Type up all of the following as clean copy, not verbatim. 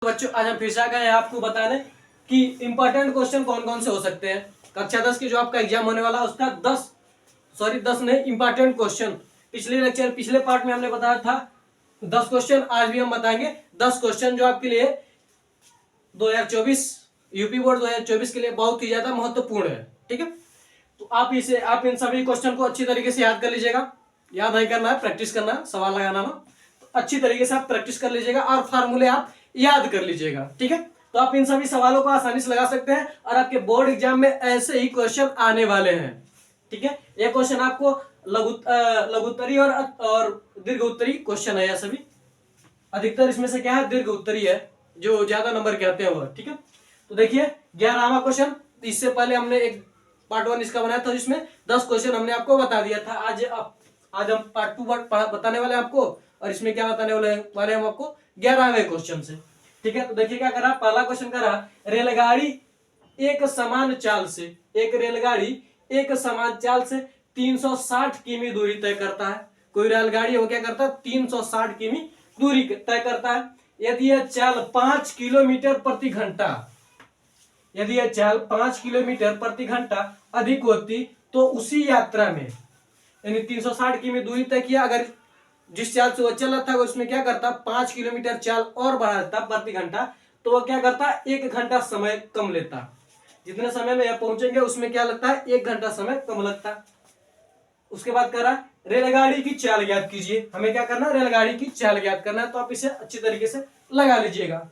बच्चों आज हम फिर से आ गए हैं आपको बताने कि इंपॉर्टेंट क्वेश्चन कौन कौन से हो सकते हैं। कक्षा 10 की जो आपका एग्जाम होने वाला है उसका 10 नहीं इंपॉर्टेंट क्वेश्चन पिछले पार्ट में हमने बताया था 10 क्वेश्चन, आज भी हम बताएंगे 10 क्वेश्चन जो आपके लिए 2024 यूपी बोर्ड 2024 के लिए बहुत ही ज्यादा महत्वपूर्ण है। ठीक है, तो आप इन सभी क्वेश्चन को अच्छी तरीके से याद कर लीजिएगा। याद नहीं करना है, प्रैक्टिस करना है, सवाल लगाना ना, तो अच्छी तरीके से आप प्रैक्टिस कर लीजिएगा और फार्मूले आप याद कर लीजिएगा। ठीक है, तो आप इन सभी सवालों को आसानी से लगा सकते हैं और आपके बोर्ड एग्जाम में ऐसे ही क्वेश्चन आने वाले हैं। ठीक है, ये क्वेश्चन आपको लघुत्तरी और दीर्घ उत्तरी क्वेश्चन है। यह सभी अधिकतर इसमें से क्या है, दीर्घ उत्तरी है, जो ज्यादा नंबर के आते हैं वो। ठीक है, तो देखिए 11वां क्वेश्चन, इससे पहले हमने एक पार्ट 1 इसका बनाया था जिसमें 10 क्वेश्चन हमने आपको बता दिया था। आज हम पार्ट 2 बताने वाले हैं आपको, और इसमें क्या बताने वाले हम आपको 11वें क्वेश्चन से। ठीक है, तो देखिए क्या करा, पहला क्वेश्चन करा, एक रेलगाड़ी एक समान चाल से 360 किमी दूरी तय करता है। कोई रेलगाड़ी वो क्या करता है, 360 किमी दूरी तय करता है। यदि यह चाल 5 किलोमीटर प्रति घंटा यदि यह चाल 5 किलोमीटर प्रति घंटा अधिक होती तो उसी यात्रा में, यानी 360 किमी दूरी तय किया, अगर जिस चाल से वो चल रहा था उसमें क्या करता, 5 किलोमीटर चाल और बढ़ा देता प्रति घंटा, तो वो क्या करता, 1 घंटा समय कम लेता। जितने समय में यह पहुंचेंगे उसमें क्या लगता है, 1 घंटा समय कम लगता। उसके बाद करा, रेलगाड़ी की चाल ज्ञात कीजिए। हमें क्या करना, रेलगाड़ी की चाल ज्ञात करना है, तो आप इसे अच्छी तरीके से लगा लीजिएगा।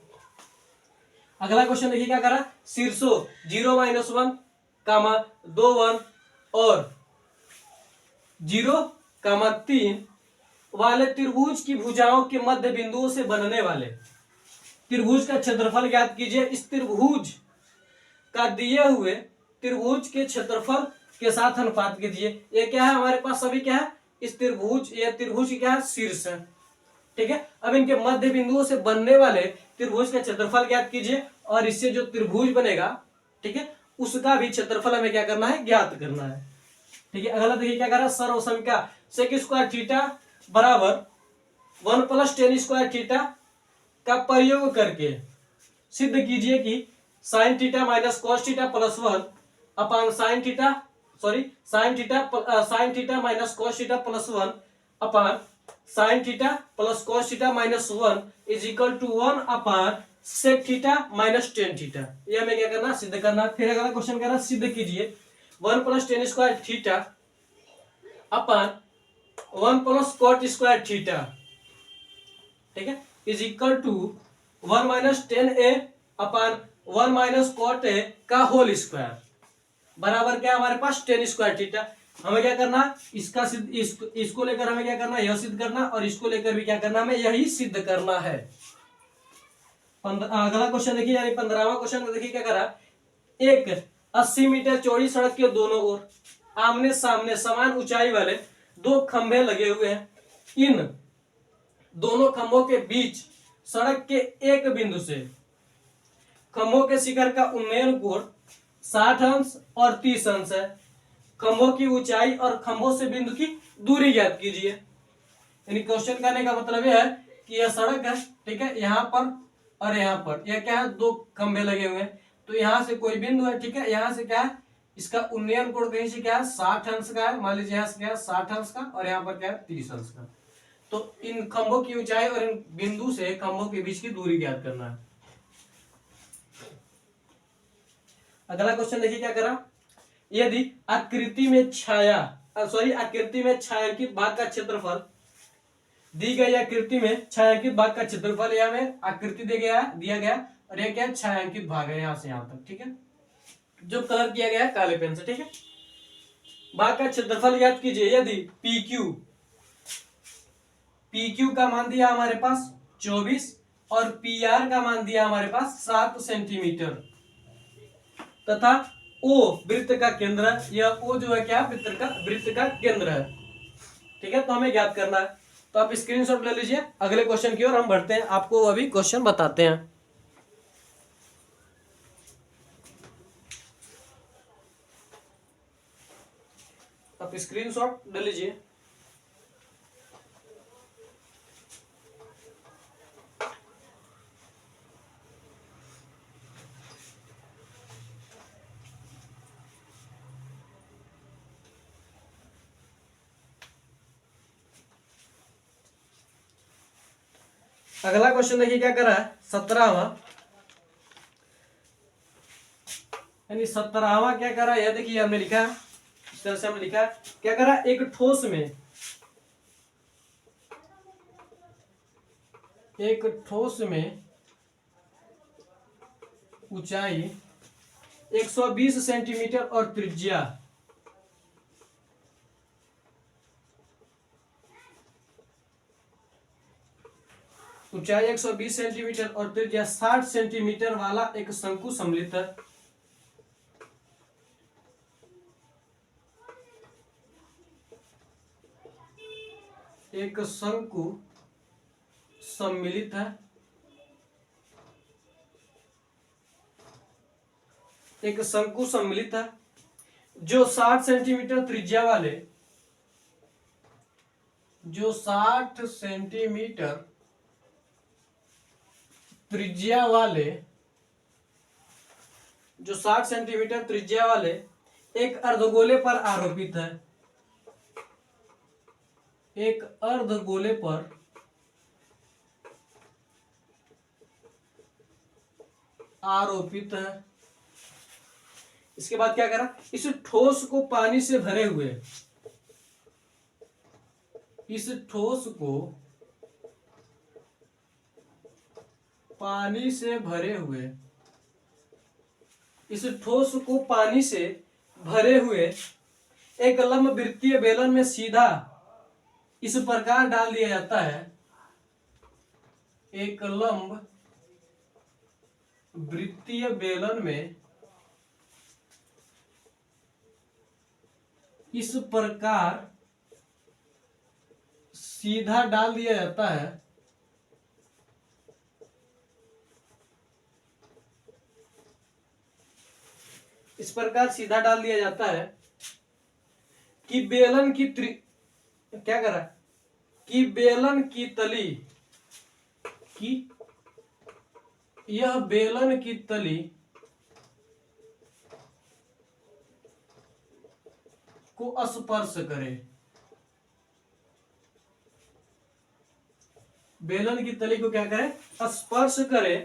अगला क्वेश्चन देखिए क्या करा, शीर्षों 0-1, 2 1 और 0-3 वाले त्रिभुज की भुजाओं के मध्य बिंदुओं से बनने वाले त्रिभुज का क्षेत्रफल ज्ञात कीजिए। इस त्रिभुज का दिए हुए त्रिभुज के क्षेत्रफल के साथ अनुपात कीजिए। ये क्या है, हमारे पास सभी क्या है, इस त्रिभुज, ये त्रिभुज क्या है, शीर्ष है। ठीक है, अब इनके मध्य बिंदुओं से बनने वाले त्रिभुज का क्षेत्रफल ज्ञात कीजिए, और इससे जो त्रिभुज बनेगा, ठीक है, उसका भी क्षेत्रफल हमें क्या करना है, ज्ञात करना है। ठीक है, अगला देखिए क्या कर रहा है, सर्वसंख्या सेक स्क्वायर थीटा बराबर 1 + tan स्क्वायर थीटा का प्रयोग करके सिद्ध कीजिए कि sine theta minus cos theta plus 1 upon sine theta minus cos theta plus 1 upon sine theta plus cos theta minus 1 is equal to 1 upon sec theta minus tan theta. ये हमें क्या करना, सिद्ध करना। फिर अगला क्वेश्चन कह रहा, सिद्ध कीजिए 1 + tan square theta upon 1 + cot square theta, ठीक है, is equal to 1 - tan a अपान 1 - cot a का होल स्क्वायर बराबर क्या है हमारे पास, tan स्क्वायर थीटा। हमें क्या करना, इसको लेकर हमें क्या करना, यह सिद्ध करना, और इसको लेकर भी क्या करना, हमें यही सिद्ध करना है। अगला क्वेश्चन देखिए, यानी 15वां क्वेश्चन को देखिए क्या करा, एक 80 मीटर चौड़ी सड़क के दोनों ओर आमने सामने समान ऊंचाई वाले 2 खंभे लगे हुए हैं। इन दोनों खंभों के बीच सड़क के एक बिंदु से खंभों के शिखर का उन्नयन कोण 60 अंश और 30 अंश है। खंभों की ऊंचाई और खंभों से बिंदु की दूरी ज्ञात कीजिए। यानी क्वेश्चन करने का मतलब यह है कि यह सड़क है, ठीक है, यहाँ पर और यहाँ पर यह क्या है, 2 खंभे लगे हुए हैं, तो यहाँ से कोई बिंदु है, ठीक है, यहाँ से क्या है, इसका उन्नयन कोण कहीं से क्या है, 60 अंश का है, मान लीजिए यहाँ से क्या है 60 अंश का, और यहाँ पर क्या है 30 अंश का। तो इन खंभों की ऊंचाई और इन बिंदु से खंभों के बीच की दूरी ज्ञात करना है। अगला क्वेश्चन देखिए क्या करा, यदि आकृति में छायांकित भाग का क्षेत्रफल दी गई आकृति में छायांकित भाग का क्षेत्रफल, यह हमें आकृति दिया गया, और यह क्या है, छायांकित भाग है, यहां से यहां तक, ठीक है, जो कलर किया गया है काले पेन से, ठीक है। भाग का क्षेत्रफल ज्ञात कीजिए। यदि PQ का मान दिया हमारे पास 24 और PR का मान दिया हमारे पास 7 सेंटीमीटर, तथा O वृत्त का केंद्र है, यह O जो है क्या, वृत्त का केंद्र है, ठीक है, तो हमें ज्ञात करना है। तो आप स्क्रीनशॉट ले लीजिए। अगले क्वेश्चन की ओर हम बढ़ते हैं, आपको अभी क्वेश्चन बताते हैं। आप स्क्रीनशॉट ले लीजिए। अगला क्वेश्चन देखिए क्या करा है, 17वां, यानी 17वां क्या करा है, यह देखिए हमने लिखा है, इस तरह से हमने लिखा है, क्या करा, एक ठोस में ऊंचाई 120 सेंटीमीटर और त्रिज्या 120 सेंटीमीटर और त्रिज्या 60 सेंटीमीटर वाला एक शंकु सम्मिलित है। एक शंकु सम्मिलित है, एक शंकु सम्मिलित है जो 60 सेंटीमीटर त्रिज्या वाले, जो 60 सेंटीमीटर त्रिज्या वाले, जो 60 सेंटीमीटर त्रिज्या वाले एक अर्धगोले पर आरोपित है, एक अर्धगोले पर आरोपित है। इसके बाद क्या करा, इस ठोस को पानी से भरे हुए, इस ठोस को पानी से भरे हुए, इस ठोस को पानी से भरे हुए एक लंब वृत्तीय बेलन में सीधा इस प्रकार डाल दिया जाता है, एक लंब वृत्तीय बेलन में इस प्रकार सीधा डाल दिया जाता है, इस प्रकार सीधा डाल दिया जाता है कि बेलन की क्या करा, कि बेलन की तली की, यह बेलन की तली को स्पर्श करे, बेलन की तली को क्या करे, स्पर्श करे।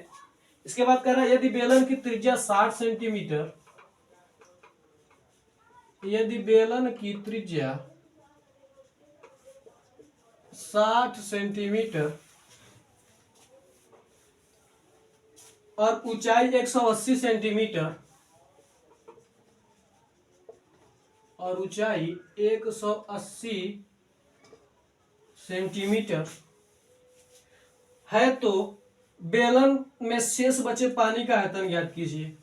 इसके बाद कह रहा है यदि बेलन की त्रिज्या 60 सेंटीमीटर, यदि बेलन की त्रिज्या 60 सेंटीमीटर और ऊंचाई 180 सेंटीमीटर, और ऊंचाई 180 सेंटीमीटर है तो बेलन में शेष बचे पानी का आयतन ज्ञात कीजिए,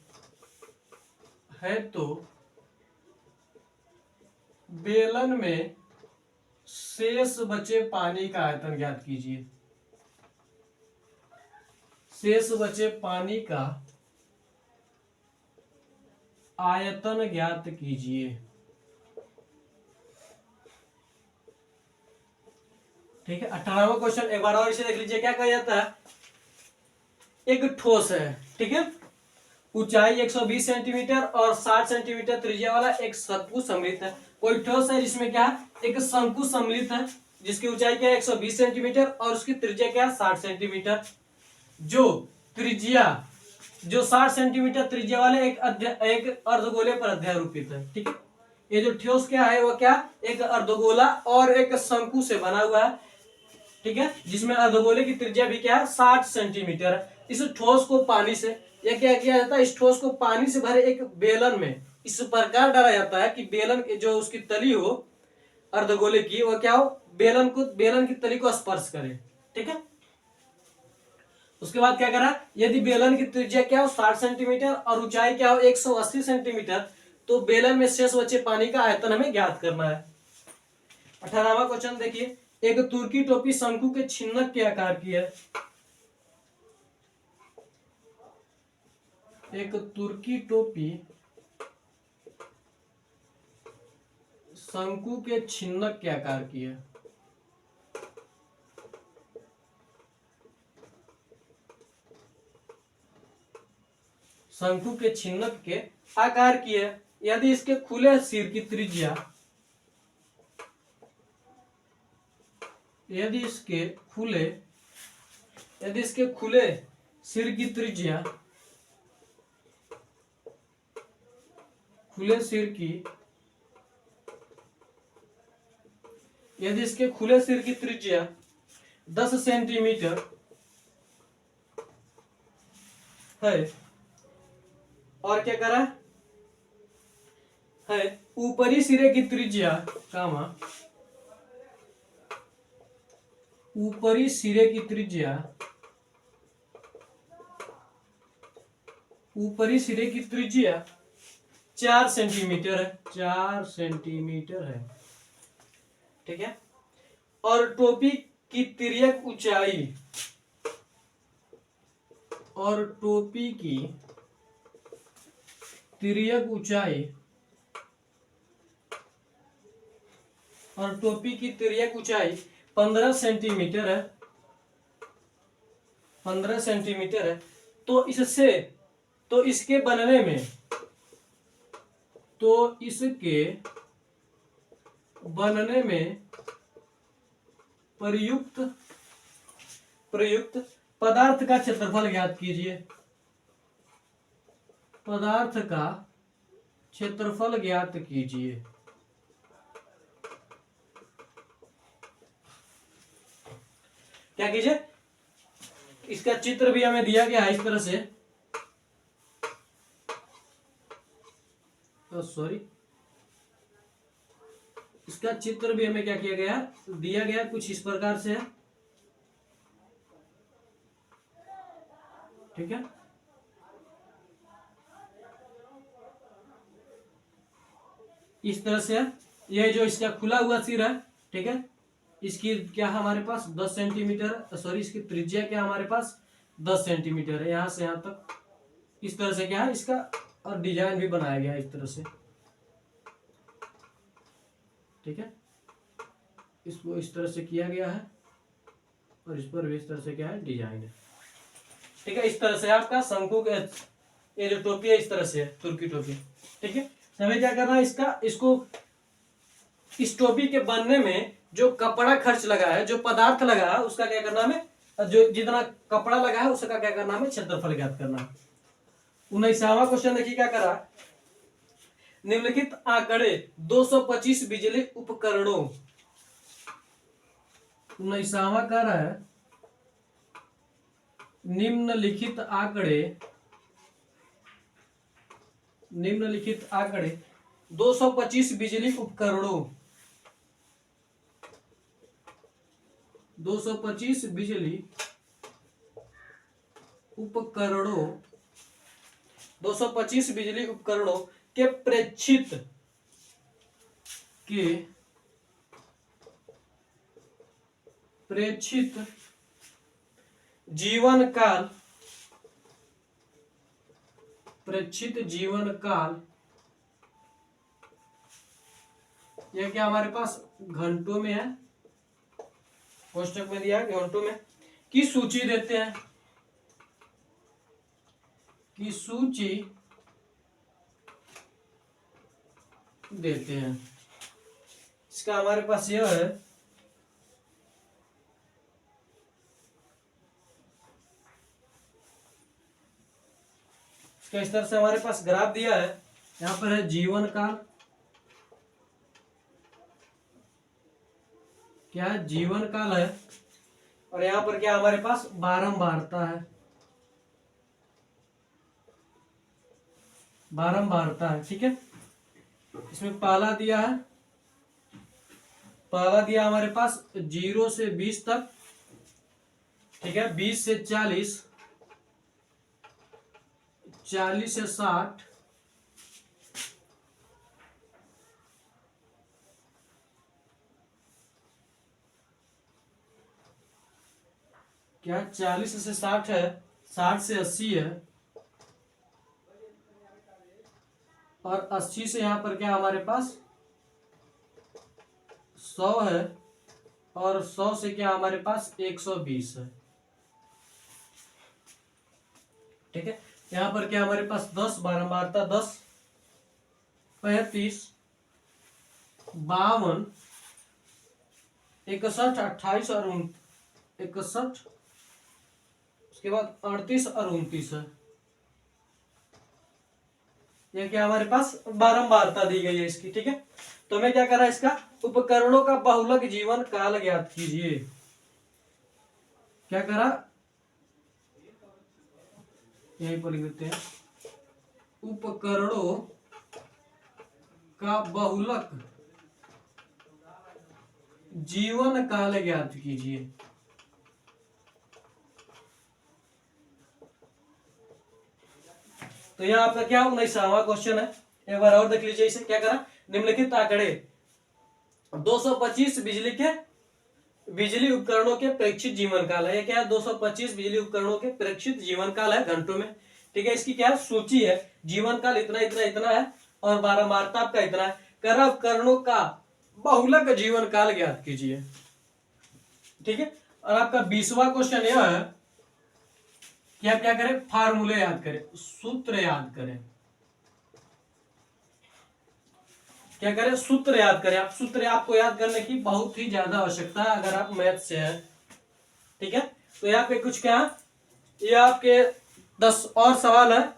है तो बेलन में शेष बचे पानी का आयतन ज्ञात कीजिए, शेष बचे पानी का आयतन ज्ञात कीजिए। ठीक है, 18वां क्वेश्चन एक बार और इसे देख लीजिए, क्या कहा जाता है, एक ठोस है, ठीक है, ऊंचाई 120 सेंटीमीटर और 60 सेंटीमीटर त्रिज्या वाला एक शंकु सम्मिलित है। कोई ठोस है जिसमें क्या, एक शंकु सम्मिलित है जिसकी ऊंचाई क्या है 120 सेंटीमीटर और उसकी त्रिज्या क्या है 60 सेंटीमीटर, जो त्रिज्या, जो 60 सेंटीमीटर त्रिज्या वाले एक अर्धगोले पर अध्यारोपित है। ठीक है, ये जो ठोस क्या है वो क्या, एक अर्धगोला और एक शंकु से बना हुआ है, ठीक है, जिसमें अर्धगोले की त्रिज्या भी क्या है 60 सेंटीमीटर है। इस ठोस को पानी से, यह क्या किया जाता है, इस ठोस को पानी से भरे एक बेलन में इस प्रकार डाला जाता है कि बेलन जो उसकी तली हो अर्धगोले की, वो क्या हो, बेलन की तली को स्पर्श करे। ठीक है, उसके बाद क्या करा, यदि बेलन की त्रिज्या क्या हो 60 सेंटीमीटर और ऊंचाई क्या हो 180 सेंटीमीटर, तो बेलन में शेष बचे पानी का आयतन हमें ज्ञात करना है। 18वां क्वेश्चन देखिए, एक तुर्की टोपी शंकु के छिन्नक के आकार की है, एक तुर्की टोपी शंकु के छिन्नक के आकार की है, शंकु के छिन्नक के आकार की है। यदि इसके खुले सिर की त्रिज्या, यदि इसके खुले यदि इसके खुले सिर की त्रिज्या, खुले सिर की, यदि इसके खुले सिर की त्रिज्या 10 सेंटीमीटर है, और क्या करा है, ऊपरी सिरे की त्रिज्या कामा, ऊपरी सिरे की त्रिज्या, ऊपरी सिरे की त्रिज्या 4 सेंटीमीटर है, 4 सेंटीमीटर है, ठीक है। और टोपी की तिर्यक ऊंचाई, और टोपी की तिर्यक ऊंचाई, और टोपी की तिर्यक ऊंचाई 15 सेंटीमीटर है, 15 सेंटीमीटर है। तो इससे, तो इसके बनने में, तो इसके बनने में प्रयुक्त पदार्थ का क्षेत्रफल ज्ञात कीजिए, पदार्थ का क्षेत्रफल ज्ञात कीजिए। क्या कीजिए, इसका चित्र भी हमें दिया गया है इस तरह से, सॉरी, इसका चित्र भी हमें क्या किया गया, दिया गया कुछ इस प्रकार से है, ठीक है। इस तरह से ये जो इसका खुला हुआ सिर है, ठीक है, इसकी क्या है हमारे पास 10 सेंटीमीटर, सॉरी इसकी त्रिज्या क्या हमारे पास 10 सेंटीमीटर है, यहां से यहां तक। इस तरह से क्या है इसका, और डिजाइन भी बनाया गया है इस तरह से, ठीक है। इसको इस तरह से किया गया है, और इस पर भी इस तरह से क्या है डिजाइन है, ठीक है। इस तरह से आपका शंकु के, ये जो टोपी है इस तरह से है, तुर्की टोपी, ठीक है। हमें क्या करना है, इसका, इसको, इस टोपी के बनने में जो कपड़ा खर्च लगा है, जो पदार्थ लगा है, उसका क्या करना है, जो जितना कपड़ा लगा है उसका क्या करना है, क्षेत्रफल ज्ञात करना है। 19वां क्वेश्चन देखिए क्या करा, निम्नलिखित आंकड़े 225 बिजली उपकरणों, 19वां कह रहा है निम्नलिखित आंकड़े 225 बिजली उपकरणों, 225 बिजली उपकरणों, 225 बिजली उपकरणों के प्रेक्षित जीवन काल, यह क्या हमारे पास घंटों में है, कोष्टक में दिया है घंटों में, की सूची देते हैं, की सूची देते हैं। इसका हमारे पास यह है, इसका इस तरह से हमारे पास ग्राफ दिया है, यहां पर है जीवन काल, क्या है जीवन काल है, और यहां पर क्या हमारे पास बारंबारता है, बारंबारता है, ठीक है। इसमें पहला दिया है, पहला दिया हमारे पास 0 से 20 तक, ठीक है, 20 से 40, 40 से 60, क्या 40 से 60 है, 60 से 80 है, और 80 से यहां पर क्या हमारे पास 100 है, और 100 से क्या हमारे पास 120 है, ठीक है। यहां पर क्या हमारे पास 10 बारंबारता 10, 35, 52, 61, 28 और 61, उसके बाद 38 और 29 है। ये क्या हमारे पास बारंबारता दी गई है इसकी, ठीक है। तो हमें क्या करा, इसका उपकरणों का बहुलक जीवन काल ज्ञात कीजिए। क्या करा, यहीं पर लिख देते हैं, उपकरणों का बहुलक जीवन काल ज्ञात कीजिए। तो यह आपका क्या 19वां क्वेश्चन है। एक बार और देख लीजिए इसे। क्या करा, निम्नलिखित आंकड़े 225 बिजली उपकरणों के प्रेक्षित जीवन काल है। ये क्या है, 225 बिजली उपकरणों के प्रेक्षित जीवन काल है घंटों में, ठीक है। इसकी क्या सूची है, जीवन काल इतना इतना इतना है और बारंबारता आपका इतना है। करा उपकरणों का बहुलक जीवन काल ज्ञात कीजिए, ठीक है। और आपका 20वां क्वेश्चन यह है कि आप क्या करें, फार्मूले याद करें, सूत्र याद करें। क्या करें, सूत्र याद करें। आप सूत्र आपको याद करने की बहुत ही ज्यादा आवश्यकता है अगर आप मैथ से हैं, ठीक है। तो यहाँ पे कुछ क्या, ये आपके 10 और सवाल है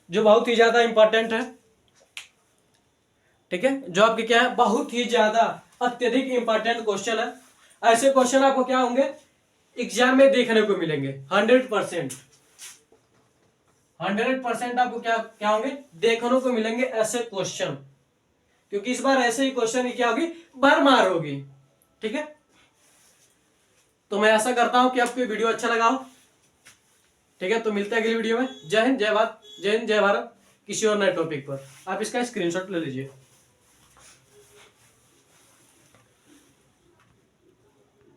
जो बहुत ही ज्यादा इंपॉर्टेंट है, ठीक है। जो आपके क्या है, बहुत ही ज्यादा अत्यधिक इंपॉर्टेंट क्वेश्चन है। ऐसे क्वेश्चन आपको क्या होंगे, एग्जाम में देखने को मिलेंगे 100%। 100% आपको क्या क्या होंगे, देखने को मिलेंगे ऐसे क्वेश्चन, क्योंकि इस बार ऐसे ही क्वेश्चन की क्या होगी, भरमार होगी, ठीक है। तो मैं ऐसा करता हूं कि आपको वीडियो अच्छा लगा हो, ठीक है। तो मिलते हैं अगली वीडियो में। जय हिंद, जय भारत, जय हिंद, जय भारत, किसी और नए टॉपिक पर। आप इसका स्क्रीनशॉट ले लीजिए।